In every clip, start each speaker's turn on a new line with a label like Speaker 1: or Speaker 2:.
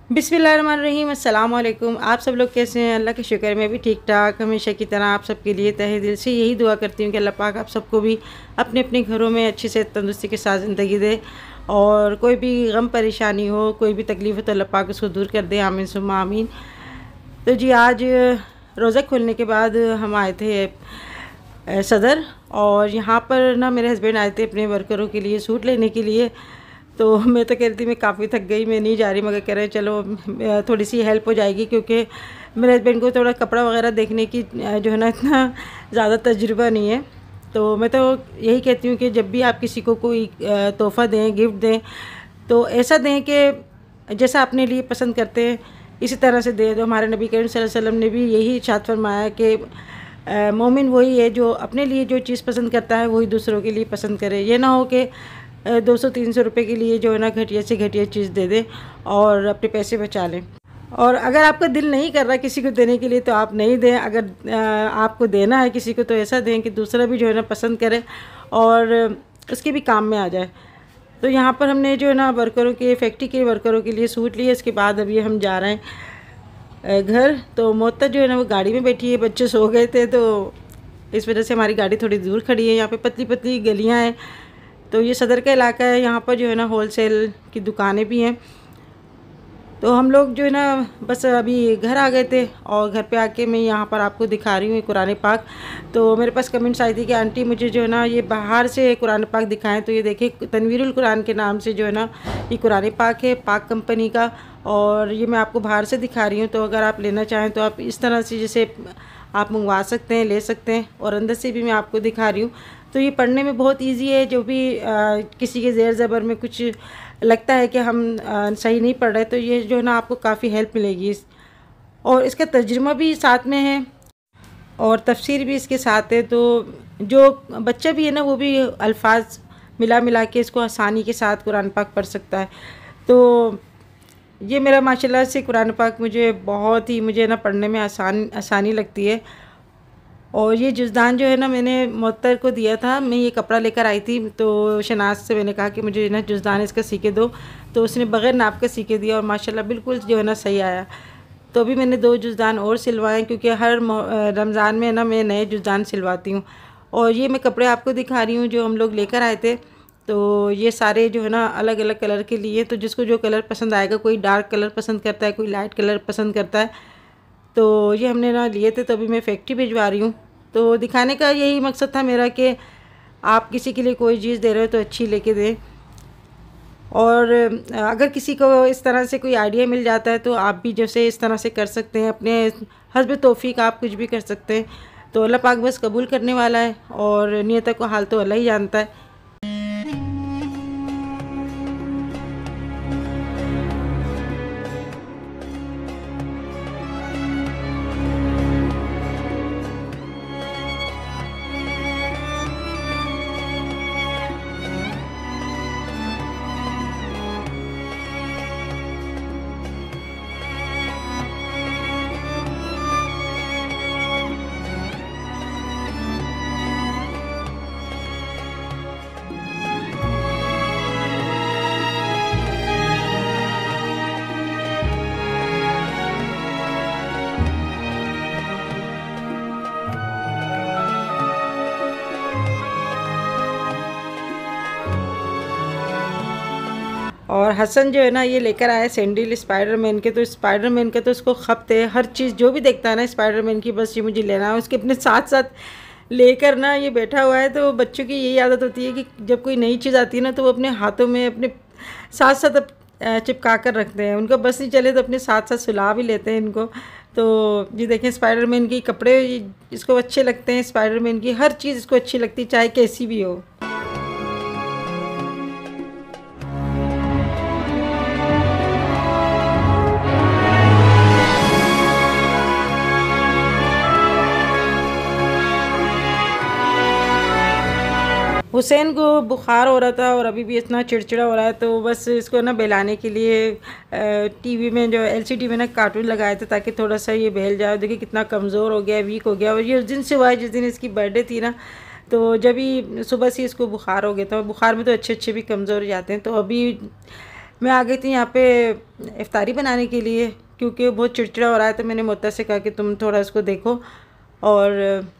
Speaker 1: बिस्मिल्लाहिर्रहमानिर्रहीम। अस्सलाम वालेकुम। आप सब लोग कैसे हैं? अल्लाह के शुक्र मैं भी ठीक ठाक। हमेशा की तरह आप सबके लिए तहे दिल से यही दुआ करती हूँ कि अल्लाह पाक आप सबको भी अपने अपने घरों में अच्छी से तंदुरुस्ती के साथ ज़िंदगी दे, और कोई भी गम परेशानी हो, कोई भी तकलीफ़ हो तो अल्लाह पाक उसको दूर कर दे। आमीन सुम्मा आमीन। तो जी आज रोज़ा खोलने के बाद हम आए थे सदर, और यहाँ पर ना मेरे हस्बैंड आए थे अपने वर्करों के लिए सूट लेने के लिए। तो मैं तो कह रही थी मैं काफ़ी थक गई, मैं नहीं जा रही, मगर कह रहे चलो थोड़ी सी हेल्प हो जाएगी, क्योंकि मेरे हस्बैंड को थोड़ा कपड़ा वगैरह देखने की जो है ना इतना ज़्यादा तजुर्बा नहीं है। तो मैं तो यही कहती हूँ कि जब भी आप किसी को कोई तोहफ़ा दें, गिफ्ट दें, तो ऐसा दें कि जैसा अपने लिए पसंद करते हैं इसी तरह से दें। तो हमारे नबी करीम सल्लल्लाहु अलैहि वसल्लम ने भी यही इरशाद फरमाया कि मोमिन वही है जो अपने लिए जो चीज़ पसंद करता है वही दूसरों के लिए पसंद करे। ये ना हो कि 200-300 रुपये के लिए जो है ना घटिया से घटिया चीज़ दे दें और अपने पैसे बचा लें। और अगर आपका दिल नहीं कर रहा किसी को देने के लिए तो आप नहीं दें। अगर आपको देना है किसी को तो ऐसा दें कि दूसरा भी जो है ना पसंद करे और उसके भी काम में आ जाए। तो यहाँ पर हमने जो है ना वर्करों के, फैक्ट्री के वर्करों के लिए सूट लिए। इसके बाद अभी हम जा रहे हैं घर। तो मोहत्तर जो है ना वो गाड़ी में बैठी है, बच्चे सो गए थे तो इस वजह से हमारी गाड़ी थोड़ी दूर खड़ी है। यहाँ पे पतली पतली गलियाँ हैं, तो ये सदर का इलाका है। यहाँ पर जो है ना होलसेल की दुकानें भी हैं। तो हम लोग जो है ना बस अभी घर आ गए थे, और घर पे आके मैं यहाँ पर आपको दिखा रही हूँ कुरान पाक। तो मेरे पास कमेंट्स आई थी कि आंटी मुझे जो है ना ये बाहर से कुरान पाक दिखाएं। तो ये देखिए तनवीरुल कुरान के नाम से जो है ना ये कुरान पाक है, पाक कंपनी का, और ये मैं आपको बाहर से दिखा रही हूँ। तो अगर आप लेना चाहें तो आप इस तरह से जैसे आप मंगवा सकते हैं, ले सकते हैं। और अंदर से भी मैं आपको दिखा रही हूँ। तो ये पढ़ने में बहुत इजी है। जो भी किसी के ज़ेर ज़बर में कुछ लगता है कि हम सही नहीं पढ़ रहे, तो ये जो है ना आपको काफ़ी हेल्प मिलेगी और इसका तर्जुमा भी साथ में है और तफसीर भी इसके साथ है। तो जो बच्चा भी है ना वो भी अल्फाज मिला मिला के इसको आसानी के साथ कुरान पाक पढ़ सकता है। तो ये मेरा माशाल्लाह से कुरान पाक मुझे ना पढ़ने में आसानी लगती है। और ये जुज़दान जो है ना मैंने मोहत्तर को दिया था। मैं ये कपड़ा लेकर आई थी तो शनाज से मैंने कहा कि मुझे ना जुज़दान इसका सी के दो, तो उसने बग़ैर नाप का सी के दिया और माशाल्लाह बिल्कुल जो है ना सही आया। तो अभी मैंने 2 जुज़दान और सिलवाए, क्योंकि हर रमज़ान में ना मैं नए जुज़दान सिलवाती हूँ। और ये मैं कपड़े आपको दिखा रही हूँ जो हम लोग लेकर आए थे। तो ये सारे जो है ना अलग अलग कलर के लिए, तो जिसको जो कलर पसंद आएगा, कोई डार्क कलर पसंद करता है, कोई लाइट कलर पसंद करता है। तो ये हमने ना लिए थे, तो अभी मैं फैक्ट्री भिजवा रही हूँ। तो दिखाने का यही मकसद था मेरा कि आप किसी के लिए कोई चीज़ दे रहे हो तो अच्छी लेके दें। और अगर किसी को इस तरह से कोई आइडिया मिल जाता है तो आप भी जैसे इस तरह से कर सकते हैं, अपने हस्ब तौफीक आप कुछ भी कर सकते हैं। तो अल्लाह पाक बस कबूल करने वाला है, और नियत को हाल तो अल्लाह ही जानता है। और हसन जो है ना ये लेकर आया सैंडल स्पाइडरमैन के। तो स्पाइडरमैन का तो उसको खपत है, हर चीज़ जो भी देखता है ना स्पाइडरमैन की, बस ये मुझे लेना है। उसके अपने साथ साथ लेकर ना ये बैठा हुआ है। तो बच्चों की यही आदत होती है कि जब कोई नई चीज़ आती है ना तो वो अपने हाथों में अपने साथ साथ चिपका कर रखते हैं। उनका बस नहीं चले तो अपने साथ साथ सुला भी लेते हैं इनको। तो ये देखें स्पाइडरमैन के कपड़े इसको अच्छे लगते हैं, स्पाइडरमैन की हर चीज़ इसको अच्छी लगती है, चाहे कैसी भी हो। हुसैन को बुखार हो रहा था और अभी भी इतना चिड़चिड़ा हो रहा है, तो बस इसको ना बहलाने के लिए टीवी में जो एलसीडी में ना कार्टून लगाए थे ताकि थोड़ा सा ये बहल जाए। देखिए कितना कमज़ोर हो गया, वीक हो गया। और ये उस दिन से हुआ है जिस दिन इसकी बर्थडे थी ना, तो जब ही सुबह से इसको बुखार हो गया था। बुखार में तो अच्छे अच्छे भी कमज़ोर हो जाते हैं। तो अभी मैं आ गई थी यहाँ पे इफ्तारी बनाने के लिए, क्योंकि बहुत चिड़चिड़ा हो रहा है। तो मैंने मोता से कहा कि तुम थोड़ा इसको देखो। और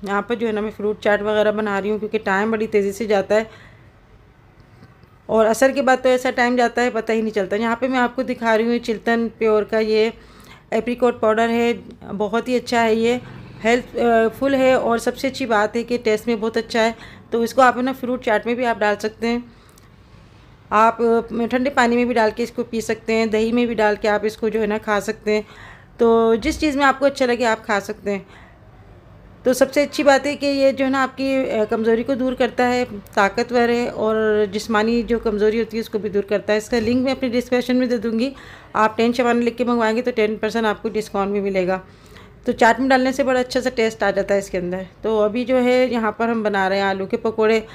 Speaker 1: यहाँ पर जो है ना मैं फ्रूट चाट वगैरह बना रही हूँ, क्योंकि टाइम बड़ी तेज़ी से जाता है और असर के बाद तो ऐसा टाइम जाता है पता ही नहीं चलता। यहाँ पे मैं आपको दिखा रही हूँ चिल्तन प्योर का ये एप्रिकॉट पाउडर है। बहुत ही अच्छा है, ये हेल्थफुल है और सबसे अच्छी बात है कि टेस्ट में बहुत अच्छा है। तो इसको आप ना फ्रूट चाट में भी आप डाल सकते हैं, आप ठंडे पानी में भी डाल के इसको पी सकते हैं, दही में भी डाल के आप इसको जो है ना खा सकते हैं। तो जिस चीज़ में आपको अच्छा लगे आप खा सकते हैं। तो सबसे अच्छी बात है कि ये जो है ना आपकी कमज़ोरी को दूर करता है, ताकतवर है और जिस्मानी जो कमज़ोरी होती है उसको भी दूर करता है। इसका लिंक मैं अपनी डिस्क्रिप्शन में दे दूँगी। आप 10 शबाना लिख के मंगवाएंगे तो 10% आपको डिस्काउंट भी मिलेगा। तो चाट में डालने से बड़ा अच्छा सा टेस्ट आ जाता है इसके अंदर। तो अभी जो है यहाँ पर हम बना रहे हैं आलू के पकौड़े।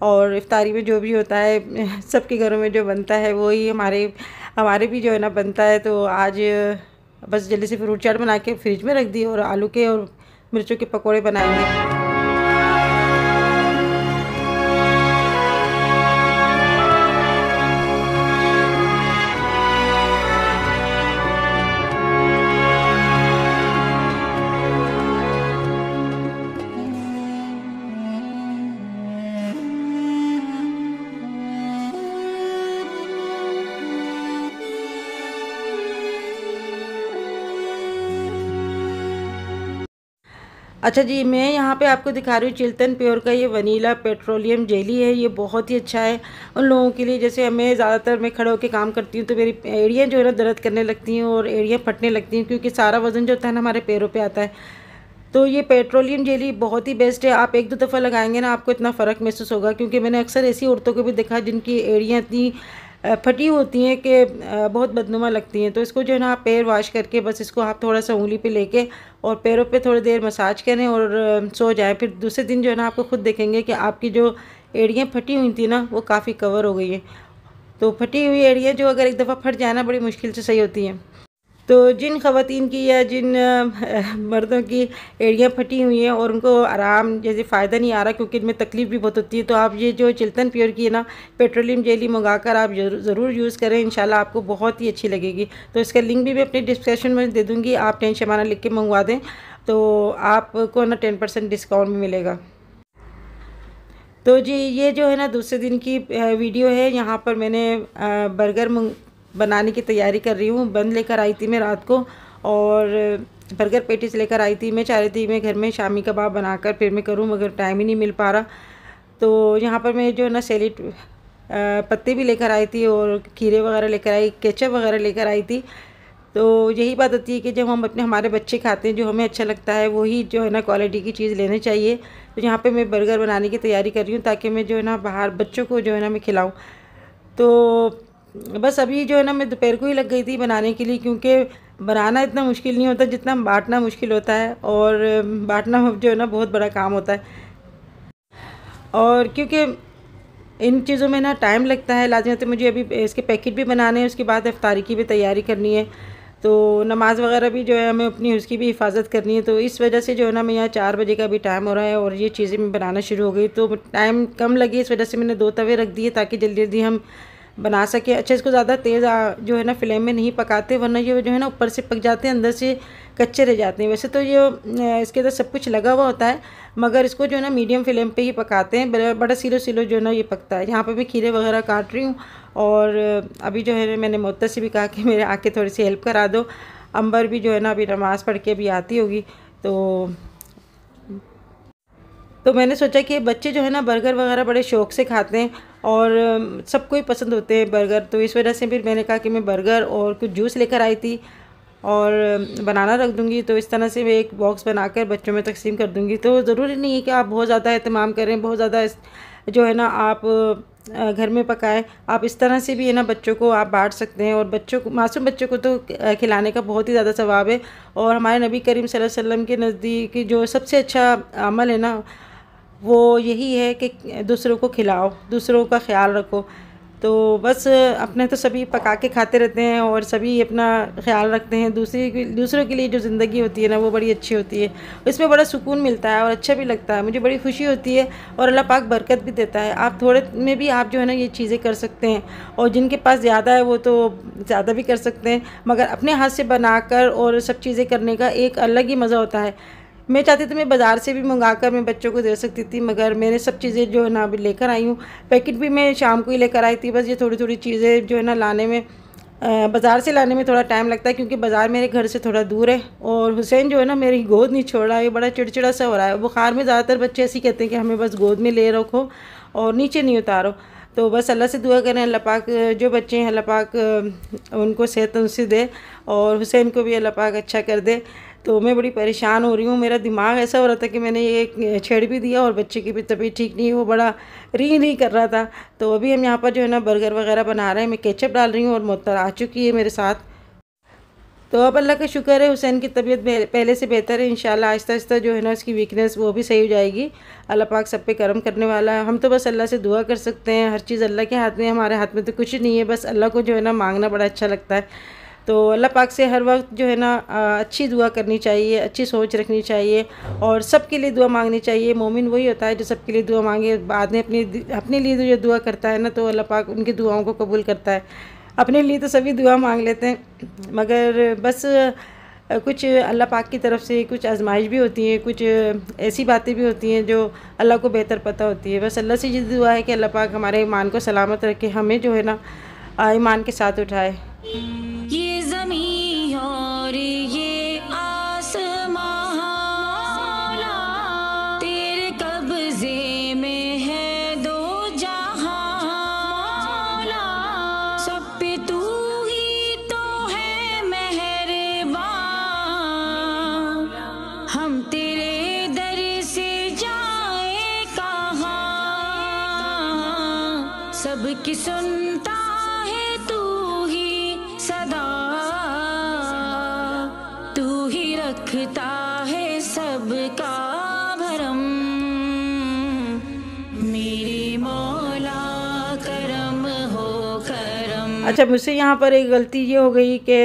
Speaker 1: और इफ्तारी में जो भी होता है सबके घरों में जो बनता है वही हमारे भी जो है ना बनता है। तो आज बस जल्दी से फ्रूट चाट बना के फ्रिज में रख दी और आलू के और मिर्चों के पकौड़े बनाएंगे। अच्छा जी, मैं यहाँ पे आपको दिखा रही हूँ चिल्तन प्योर का ये वनीला पेट्रोलियम जेली है। ये बहुत ही अच्छा है उन लोगों के लिए, जैसे हमें ज़्यादातर मैं खड़े होकर काम करती हूँ तो मेरी एड़ियाँ जो है ना दर्द करने लगती हैं और एड़ियाँ फटने लगती हैं, क्योंकि सारा वज़न जो होता है ना हमारे पैरों पे आता है। तो ये पेट्रोलियम जेली बहुत ही बेस्ट है। आप 1-2 दफ़ा लगाएंगे ना आपको इतना फ़र्क महसूस होगा, क्योंकि मैंने अक्सर ऐसी औरतों को भी देखा जिनकी एड़ियाँ इतनी फटी होती हैं कि बहुत बदनुमा लगती हैं। तो इसको जो है ना आप पैर वॉश करके बस इसको आप थोड़ा सा उंगली पे लेके और पैरों पे थोड़ी देर मसाज करें और सो जाएं। फिर दूसरे दिन जो है ना आपको खुद देखेंगे कि आपकी जो एड़ियाँ फटी हुई थी ना वो काफ़ी कवर हो गई हैं। तो फटी हुई एड़ियाँ जो अगर एक दफ़ा फट जाए ना बड़ी मुश्किल से सही होती हैं। तो जिन ख़वातीन की या जिन मर्दों की एड़ियाँ फटी हुई हैं और उनको आराम जैसे फ़ायदा नहीं आ रहा, क्योंकि इनमें तकलीफ़ भी बहुत होती है, तो आप ये जो चिल्तन प्योर की है ना पेट्रोलियम जेली मंगाकर आप ज़रूर यूज़ करें। इंशाल्लाह आपको बहुत ही अच्छी लगेगी। तो इसका लिंक भी मैं अपनी डिस्क्रिप्शन में दे दूँगी। आप 10 शबाना लिख के मंगवा दें तो आपको ना 10% डिस्काउंट भी मिलेगा। तो जी ये जो है ना दूसरे दिन की वीडियो है। यहाँ पर मैंने बर्गर बनाने की तैयारी कर रही हूँ। बन लेकर आई थी मैं रात को और बर्गर पेटीज लेकर आई थी। मैं चाह रही थी मैं घर में शामी कबाब बनाकर फिर मैं करूँ, मगर टाइम ही नहीं मिल पा रहा। तो यहाँ पर मैं जो है ना सैलेड पत्ते भी लेकर आई थी और खीरे वगैरह लेकर आई, केचप वगैरह लेकर आई थी। तो यही बात होती है कि जब हम हमारे बच्चे खाते हैं जो हमें अच्छा लगता है वही जो है ना क्वालिटी की चीज़ लेनी चाहिए। तो यहाँ पे मैं बर्गर बनाने की तैयारी कर रही हूँ ताकि मैं जो है ना बाहर बच्चों को जो है ना मैं खिलाऊँ। तो बस अभी जो है ना मैं दोपहर को ही लग गई थी बनाने के लिए, क्योंकि बनाना इतना मुश्किल नहीं होता जितना बांटना मुश्किल होता है। और बांटना जो है ना बहुत बड़ा काम होता है। और क्योंकि इन चीज़ों में ना टाइम लगता है, लाजमत मुझे अभी इसके पैकेट भी बनाने हैं, उसके बाद इफ्तारी की भी तैयारी करनी है। तो नमाज़ वगैरह भी जो है हमें अपनी उसकी भी हिफाजत करनी है। तो इस वजह से जो है ना मैं यहाँ 4 बजे का भी टाइम हो रहा है और ये चीज़ें मैं बनाना शुरू हो गई। तो टाइम कम लगी इस वजह से मैंने 2 तवे रख दिए ताकि जल्दी जल्दी हम बना सके। अच्छा, इसको ज़्यादा तेज़ जो है ना फ्लेम में नहीं पकाते, वरना ये जो है ना ऊपर से पक जाते हैं, अंदर से कच्चे रह जाते हैं। वैसे तो ये इसके अंदर सब कुछ लगा हुआ होता है, मगर इसको जो है ना मीडियम फ्लेम पे ही पकाते हैं। बड़ा सिलो सिलो जो है ना ये पकता है। यहाँ पे मैं खीरे वगैरह काट रही हूँ और अभी जो है मैंने मोहत्तर से भी कहा कि मेरे आके थोड़ी सी हेल्प करा दो। अंबर भी जो है ना अभी नमाज़ पढ़ के अभी आती होगी। तो मैंने सोचा कि बच्चे जो है ना बर्गर वगैरह बड़े शौक़ से खाते हैं और सबको ही पसंद होते हैं बर्गर। तो इस वजह से फिर मैंने कहा कि मैं बर्गर और कुछ जूस लेकर आई थी और बनाना रख दूँगी। तो इस तरह से मैं एक बॉक्स बनाकर बच्चों में तकसीम कर दूँगी। तो ज़रूरी नहीं है कि आप बहुत ज़्यादा एहतमाम करें, बहुत ज़्यादा जो है ना आप घर में पकाएं। आप इस तरह से भी है ना बच्चों को आप बांट सकते हैं। और बच्चों को, मासूम बच्चों को तो खिलाने का बहुत ही ज़्यादा सवाब है। और हमारे नबी करीम सल्लल्लाहु अलैहि वसल्लम के नज़दीक जो सबसे अच्छा अमल है ना वो यही है कि दूसरों को खिलाओ, दूसरों का ख्याल रखो। तो बस अपने तो सभी पका के खाते रहते हैं और सभी अपना ख्याल रखते हैं। दूसरों के लिए जो ज़िंदगी होती है ना वो बड़ी अच्छी होती है, इसमें बड़ा सुकून मिलता है और अच्छा भी लगता है, मुझे बड़ी खुशी होती है और अल्लाह पाक बरकत भी देता है। आप थोड़े में भी आप जो है ना ये चीज़ें कर सकते हैं, और जिनके पास ज़्यादा है वो तो ज़्यादा भी कर सकते हैं, मगर अपने हाथ से बनाकर और सब चीज़ें करने का एक अलग ही मज़ा होता है। मैं चाहती तो मैं बाज़ार से भी मंगाकर मैं बच्चों को दे सकती थी, मगर मैंने सब चीज़ें जो है ना अभी लेकर आई हूँ। पैकेट भी मैं शाम को ही लेकर आई थी, बस ये थोड़ी थोड़ी चीज़ें जो है ना लाने में बाज़ार से लाने में थोड़ा टाइम लगता है, क्योंकि बाज़ार मेरे घर से थोड़ा दूर है। और हुसैन जो है ना मेरी गोद नहीं छोड़ रहा है, ये बड़ा चिड़चिड़ा सा हो रहा है। बुखार में ज़्यादातर बच्चे ऐसे ही कहते हैं कि हमें बस गोद में ले रखो और नीचे नहीं उतारो। तो बस अल्लाह से दुआ करें, अल्लाह पाक जो बच्चे हैं अल्लाह पाक उनको सेहत तंदुरुस्ती दे और हुसैन को भी अल्लाह पाक अच्छा कर दे। तो मैं बड़ी परेशान हो रही हूँ, मेरा दिमाग ऐसा हो रहा था कि मैंने ये छेड़ भी दिया और बच्चे की भी तबीयत ठीक नहीं है, वो बड़ा री कर रहा था। तो अभी हम यहाँ पर जो है ना बर्गर वगैरह बना रहे हैं, मैं केचप डाल रही हूँ और मोहतर आ चुकी है मेरे साथ। तो अब अल्लाह का शुक्र है हुसैन की तबीयत पहले से बेहतर है, इंशाल्लाह आहिस्ता आहिस्ता जो है ना उसकी वीकनेस वो भी सही हो जाएगी। अल्लाह पाक सब पे करम करने वाला है, हम तो बस अल्लाह से दुआ कर सकते हैं। हर चीज़ अल्लाह के हाथ में, हमारे हाथ में तो कुछ नहीं है, बस अल्लाह को जो है ना मांगना बड़ा अच्छा लगता है। तो अल्लाह पाक से हर वक्त जो है ना अच्छी दुआ करनी चाहिए, अच्छी सोच रखनी चाहिए और सबके लिए दुआ मांगनी चाहिए। मोमिन वही होता है जो सबके लिए दुआ मांगे, बाद में अपने लिए जो दुआ करता है ना तो अल्लाह पाक उनकी दुआओं को कबूल करता है। अपने लिए तो सभी दुआ मांग लेते हैं, मगर बस कुछ अल्लाह पाक की तरफ से कुछ आजमाइश भी होती है, कुछ ऐसी बातें भी होती हैं जो अल्लाह को बेहतर पता होती है। बस अल्लाह से ये दुआ है कि अल्लाह पाक हमारे ईमान को सलामत रखे, हमें जो है ना ईमान के साथ उठाए।
Speaker 2: ये ज़मीं और ये आसमां मौला, तेरे कब्ज़े में है दो जहां मौला, सब पे तू ही तो है मेहरबान, हम तेरे दर से जाए कहाँ, सबकी सुनता है तू ही सदा, तू ही रखता है सबका भरम, मेरे मौला करम हो करम।
Speaker 1: अच्छा, मुझसे यहाँ पर एक गलती ये हो गई कि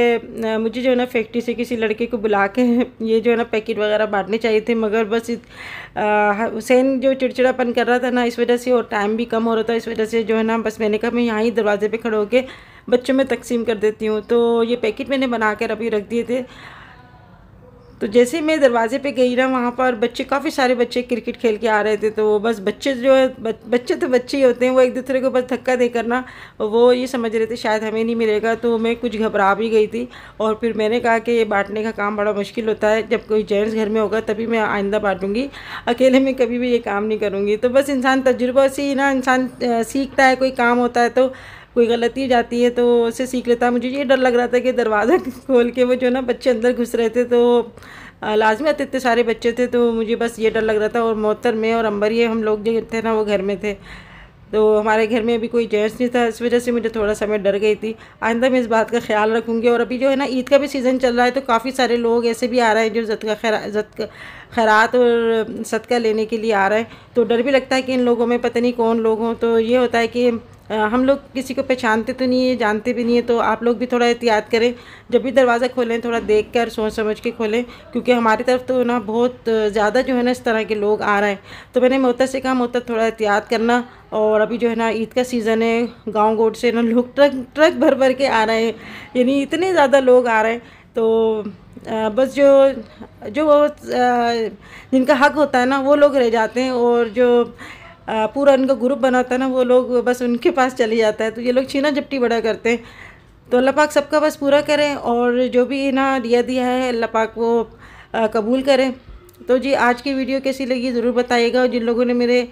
Speaker 1: मुझे जो है ना फैक्ट्री से किसी लड़के को बुला के ये जो है ना पैकेट वगैरह बांटने चाहिए थे, मगर बस हुसैन जो चिड़चिड़ापन कर रहा था ना इस वजह से, और टाइम भी कम हो रहा था इस वजह से जो है ना बस मैंने कहा मैं यहाँ ही दरवाजे पे खड़े होके बच्चों में तकसीम कर देती हूँ। तो ये पैकेट मैंने बना कर अभी रख दिए थे। तो जैसे मैं दरवाजे पे गई ना वहाँ पर बच्चे, काफ़ी सारे बच्चे क्रिकेट खेल के आ रहे थे। तो बस बच्चे जो है बच्चे तो बच्चे ही होते हैं, वो एक दूसरे को बस धक्का देकर ना वो ये समझ रहे थे शायद हमें नहीं मिलेगा। तो मैं कुछ घबरा भी गई थी और फिर मैंने कहा कि ये बांटने का काम बड़ा मुश्किल होता है, जब कोई जेंट्स घर में होगा तभी मैं आइंदा बांटूँगी, अकेले में कभी भी ये काम नहीं करूँगी। तो बस इंसान तजुर्बा से ही ना इंसान सीखता है, कोई काम होता है तो कोई गलती हो जाती है तो उसे सीख लेता है। मुझे ये डर लग रहा था कि दरवाज़ा खोल के वो जो ना बच्चे अंदर घुस रहे थे, तो लाजमी आते इतने सारे बच्चे थे, तो मुझे बस ये डर लग रहा था। और मोहतर में और अंबर ये हम लोग जो थे ना वो घर में थे, तो हमारे घर में अभी कोई जेंट्स नहीं था, इस वजह से मुझे थोड़ा सा मैं डर गई थी। आइंदा मैं इस बात का ख्याल रखूँगी। और अभी जो है ना ईद का भी सीज़न चल रहा है, तो काफ़ी सारे लोग ऐसे भी आ रहे हैं जो खैरात और सदका लेने के लिए आ रहे हैं। तो डर भी लगता है कि इन लोगों में पता नहीं कौन लोग हों। तो ये होता है कि हम लोग किसी को पहचानते तो नहीं है, जानते भी नहीं है, तो आप लोग भी थोड़ा एहतियात करें, जब भी दरवाज़ा खोलें थोड़ा देख कर सोच समझ के खोलें, क्योंकि हमारी तरफ तो ना बहुत ज़्यादा जो है ना इस तरह के लोग आ रहे हैं। तो मैंने मोहतर से कहा मोहतर थोड़ा एहतियात करना। और अभी जो है ना ईद का सीज़न है, गाँव गोट से ना लोग ट्रक भर भर के आ रहे हैं, यानी इतने ज़्यादा लोग आ रहे हैं। तो बस जो जिनका हक होता है ना वो लोग रह जाते हैं, और जो पूरा उनका ग्रुप बनाता है ना वो लोग बस उनके पास चले जाता है। तो ये लोग छीना झपटी बड़ा करते हैं। तो अल्लाह पाक सबका बस पूरा करें, और जो भी ना दिया है अल्लाह पाक वो कबूल करें। तो जी आज की वीडियो कैसी लगी ज़रूर बताइएगा, और जिन लोगों ने मेरे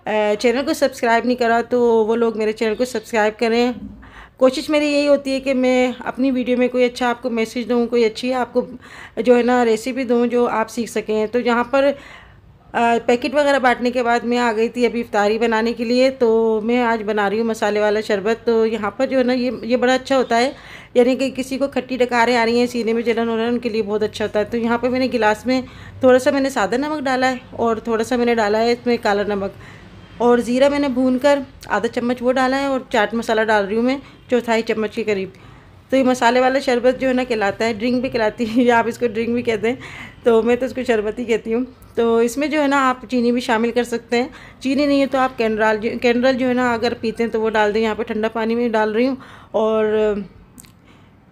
Speaker 1: चैनल को सब्सक्राइब नहीं करा तो वो लोग मेरे चैनल को सब्सक्राइब करें। कोशिश मेरी यही होती है कि मैं अपनी वीडियो में कोई अच्छा आपको मैसेज दूँ, कोई अच्छी आपको जो है ना रेसिपी दूँ जो आप सीख सकें। तो यहाँ पर पैकेट वगैरह बांटने के बाद मैं आ गई थी अभी इफ्तारी बनाने के लिए। तो मैं आज बना रही हूँ मसाले वाला शरबत। तो यहाँ पर जो है ना ये बड़ा अच्छा होता है, यानी कि किसी को खट्टी डकारें आ रही हैं, सीने में जलन हो रहा है, उनके लिए बहुत अच्छा होता है। तो यहाँ पर मैंने गिलास में थोड़ा सा मैंने सादा नमक डाला है और थोड़ा सा मैंने डाला है इसमें काला नमक। और ज़ीरा मैंने भूनकर आधा चम्मच वो डाला है और चाट मसाला डाल रही हूँ मैं 1/4 चम्मच के करीब। तो ये मसाले वाला शरबत जो है ना कहलाता है, ड्रिंक भी कहलाती है या आप इसको ड्रिंक भी कहते हैं, तो मैं तो इसको शरबत ही कहती हूँ। तो इसमें जो है ना आप चीनी भी शामिल कर सकते हैं, चीनी नहीं है तो आप कैंड्रल जो है ना अगर पीते हैं तो वो डाल दें। यहाँ पे ठंडा पानी में डाल रही हूँ और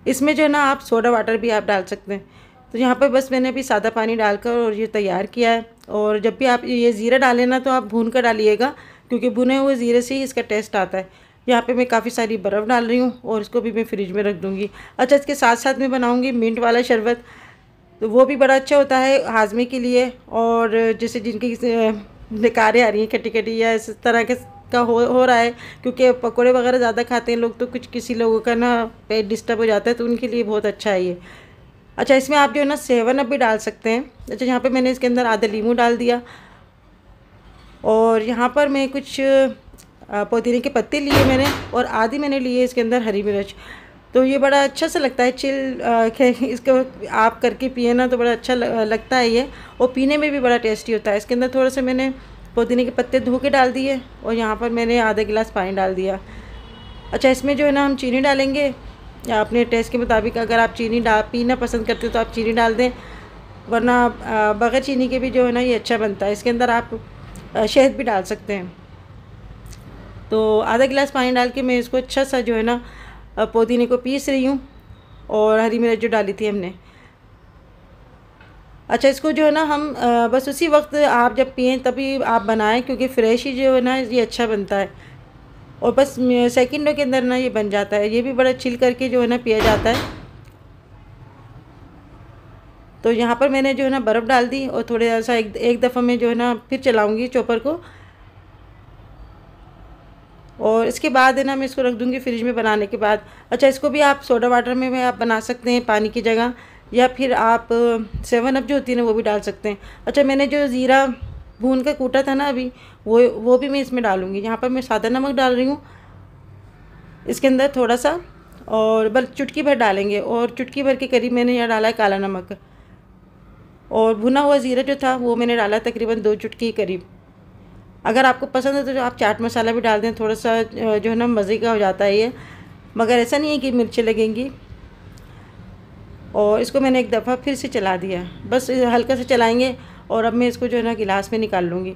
Speaker 1: इसमें जो है ना आप सोडा वाटर भी आप डाल सकते हैं। तो यहाँ पर बस मैंने अभी सादा पानी डालकर और ये तैयार किया है। और जब भी आप ये ज़ीरा डालें ना तो आप भून कर डालिएगा, क्योंकि भुने हुए ज़ीरे से ही इसका टेस्ट आता है। यहाँ पे मैं काफ़ी सारी बर्फ़ डाल रही हूँ और इसको भी मैं फ्रिज में रख दूँगी। अच्छा, इसके साथ साथ मैं बनाऊँगी मिंट वाला शरबत, तो वो भी बड़ा अच्छा होता है हाजमे के लिए। और जैसे जिनकी निकारें आ रही हैं खट्टी खट्टी या इस तरह के का हो रहा है, क्योंकि पकौड़े वगैरह ज़्यादा खाते हैं लोग, तो कुछ किसी लोगों का ना पेट डिस्टर्ब हो जाता है, तो उनके लिए बहुत अच्छा है ये। अच्छा, इसमें आप जो है ना 7 अप भी डाल सकते हैं। अच्छा, यहाँ पे मैंने इसके अंदर आधा नींबू डाल दिया और यहाँ पर मैं कुछ पुदीने के पत्ते लिए मैंने और आधी मैंने लिए इसके अंदर हरी मिर्च। तो ये बड़ा अच्छा सा लगता है इसको आप करके पिए ना तो बड़ा अच्छा लगता है ये, और पीने में भी बड़ा टेस्टी होता है। इसके अंदर थोड़ा सा मैंने पुदीने के पत्ते धो के डाल दिए और यहाँ पर मैंने आधा गिलास पानी डाल दिया। अच्छा, इसमें जो है ना हम चीनी डालेंगे या अपने टेस्ट के मुताबिक, अगर आप चीनी पीना पसंद करते हो तो आप चीनी डाल दें, वरना बग़ैर चीनी के भी जो है ना ये अच्छा बनता है। इसके अंदर आप शहद भी डाल सकते हैं। तो आधा गिलास पानी डाल के मैं इसको अच्छा सा जो है ना पुदीने को पीस रही हूँ और हरी मिर्च जो डाली थी हमने। अच्छा, इसको जो है ना हम बस उसी वक्त आप जब पिएं तभी आप बनाएं, क्योंकि फ्रेश ही जो है ना ये अच्छा बनता है और बस सेकंडों के अंदर ना ये बन जाता है। ये भी बड़ा चिल करके जो है ना पिया जाता है। तो यहाँ पर मैंने जो है ना बर्फ़ डाल दी और थोड़ा सा एक दफ़ा में जो है ना फिर चलाऊँगी चॉपर को, और इसके बाद है ना मैं इसको रख दूँगी फ्रिज में बनाने के बाद। अच्छा, इसको भी आप सोडा वाटर में आप बना सकते हैं पानी की जगह, या फिर आप 7 अप जो होती है ना वो भी डाल सकते हैं। अच्छा, मैंने जो ज़ीरा भून कर कूटा था ना अभी, वो भी मैं इसमें डालूँगी। यहाँ पर मैं सादा नमक डाल रही हूँ इसके अंदर थोड़ा सा, और बस चुटकी भर डालेंगे, और चुटकी भर के करीब मैंने यहाँ डाला है काला नमक, और भुना हुआ ज़ीरा जो था वो मैंने डाला तकरीबन 2 चुटकी करीब। अगर आपको पसंद है तो जो आप चाट मसाला भी डाल दें, थोड़ा सा जो है ना मज़े का हो जाता है ये, मगर ऐसा नहीं है कि मिर्चें लगेंगी। और इसको मैंने एक दफ़ा फिर से चला दिया, बस हल्का से चलाएंगे और अब मैं इसको जो है ना गिलास में निकाल लूँगी।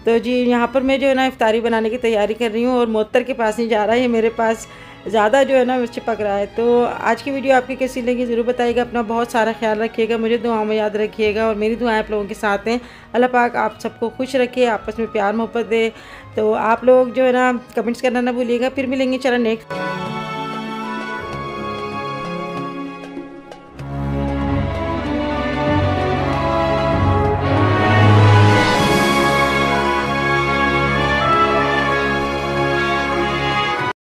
Speaker 1: तो जी, यहाँ पर मैं जो है ना इफ्तारी बनाने की तैयारी कर रही हूँ और मोहत्तर के पास नहीं जा रहा है, ये मेरे पास ज़्यादा जो है ना चिपक रहा है। तो आज की वीडियो आपकी कैसी लगी ज़रूर बताइएगा। अपना बहुत सारा ख्याल रखिएगा, मुझे दुआओं में याद रखिएगा, और मेरी दुआएं आप लोगों के साथ हैं। अल्लाह पाक आप सबको खुश रखे, आपस में प्यार मोहब्बत दे। तो आप लोग जो है ना कमेंट्स करना ना भूलिएगा। फिर मिलेंगे, चलो नेक्स्ट।